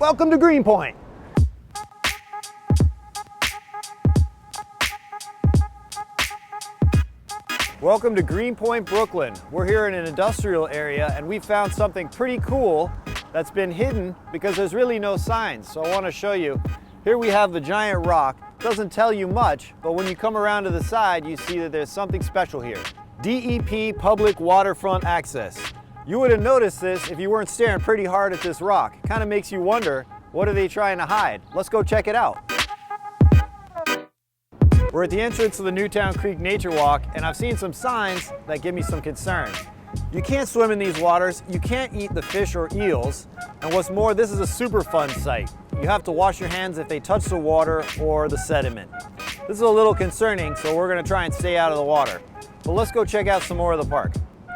Welcome to Greenpoint. Welcome to Greenpoint, Brooklyn. We're here in an industrial area and we found something pretty cool that's been hidden because there's really no signs. So I want to show you. Here we have the giant rock. Doesn't tell you much, but when you come around to the side, you see that there's something special here. DEP Public Waterfront Access. You would have noticed this if you weren't staring pretty hard at this rock. It kind of makes you wonder, what are they trying to hide? Let's go check it out. We're at the entrance of the Newtown Creek Nature Walk, and I've seen some signs that give me some concern. You can't swim in these waters, you can't eat the fish or eels, and what's more, this is a Superfund site. You have to wash your hands if they touch the water or the sediment. This is a little concerning, so we're gonna try and stay out of the water. But let's go check out some more of the park.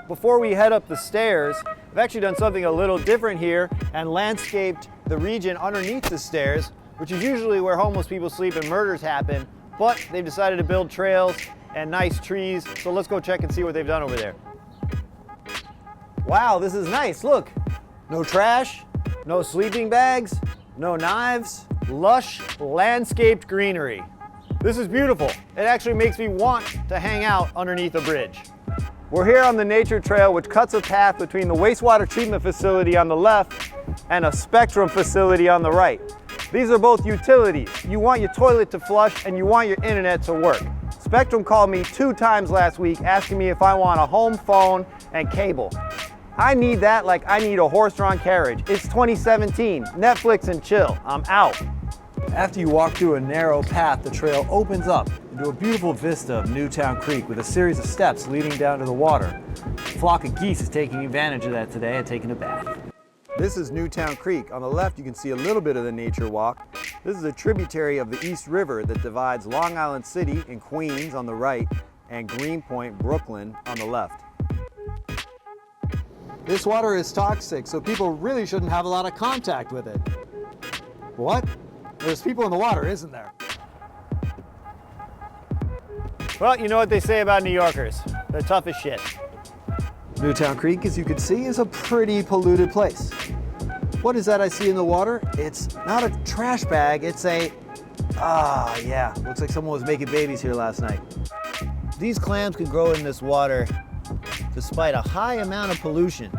Before we head up the stairs, I've actually done something a little different here and landscaped the region underneath the stairs, which is usually where homeless people sleep and murders happen. But they've decided to build trails and nice trees, so let's go check and see what they've done over there. Wow, this is nice, look. No trash, no sleeping bags, no knives, lush landscaped greenery. This is beautiful. It actually makes me want to hang out underneath a bridge. We're here on the nature trail, which cuts a path between the wastewater treatment facility on the left and a Spectrum facility on the right. These are both utilities. You want your toilet to flush and you want your internet to work. Spectrum called me 2 times last week asking me if I want a home phone and cable. I need that like I need a horse-drawn carriage. It's 2017, Netflix and chill, I'm out. After you walk through a narrow path, the trail opens up into a beautiful vista of Newtown Creek with a series of steps leading down to the water. A flock of geese is taking advantage of that today and taking a bath. This is Newtown Creek. On the left, you can see a little bit of the nature walk. This is a tributary of the East River that divides Long Island City in Queens on the right and Greenpoint, Brooklyn on the left. This water is toxic, so people really shouldn't have a lot of contact with it. What? There's people in the water, isn't there? Well, you know what they say about New Yorkers. They're tough as shit. Newtown Creek, as you can see, is a pretty polluted place. What is that I see in the water? It's not a trash bag, it's a, yeah, looks like someone was making babies here last night. These clams can grow in this water despite a high amount of pollution.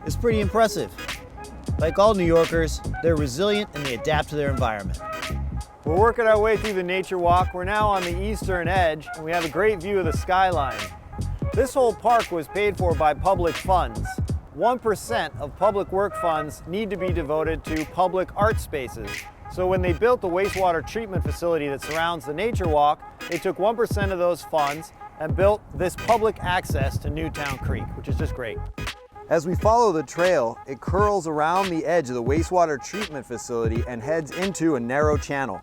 It's pretty impressive. Like all New Yorkers, they're resilient and they adapt to their environment. We're working our way through the nature walk. We're now on the eastern edge and we have a great view of the skyline. This whole park was paid for by public funds. 1% of public work funds need to be devoted to public art spaces. So when they built the wastewater treatment facility that surrounds the nature walk, they took 1% of those funds and built this public access to Newtown Creek, which is just great. As we follow the trail, it curls around the edge of the wastewater treatment facility and heads into a narrow channel.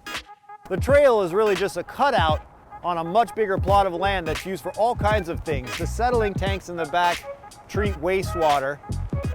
The trail is really just a cutout on a much bigger plot of land that's used for all kinds of things. The settling tanks in the back treat wastewater,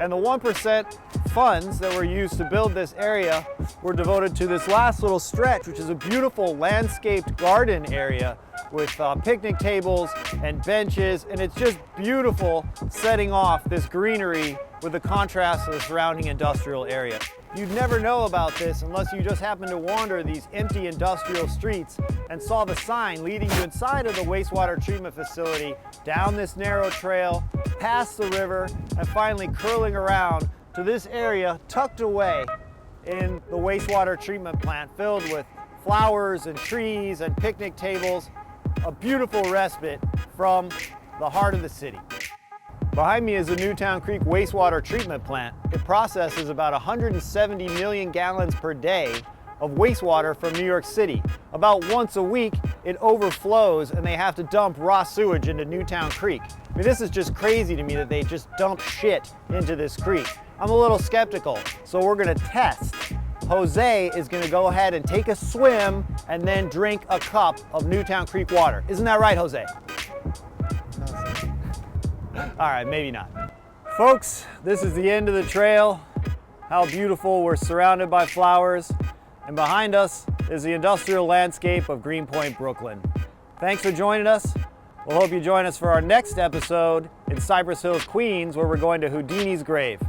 and the 1% funds that were used to build this area were devoted to this last little stretch, which is a beautiful landscaped garden area with picnic tables and benches, and it's just beautiful setting off this greenery with the contrast of the surrounding industrial area. You'd never know about this unless you just happened to wander these empty industrial streets and saw the sign leading you inside of the wastewater treatment facility, down this narrow trail, past the river, and finally curling around to this area tucked away in the wastewater treatment plant filled with flowers and trees and picnic tables, a beautiful respite from the heart of the city. Behind me is the Newtown Creek wastewater treatment plant. It processes about 170 million gallons per day of wastewater from New York City. About once a week, it overflows and they have to dump raw sewage into Newtown Creek. I mean, this is just crazy to me that they just dump shit into this creek. I'm a little skeptical, so we're gonna test. Jose is gonna go ahead and take a swim and then drink a cup of Newtown Creek water. Isn't that right, Jose? All right, maybe not. Folks, this is the end of the trail. How beautiful, we're surrounded by flowers. And behind us is the industrial landscape of Greenpoint, Brooklyn. Thanks for joining us. We'll hope you join us for our next episode in Cypress Hills, Queens, where we're going to Houdini's grave.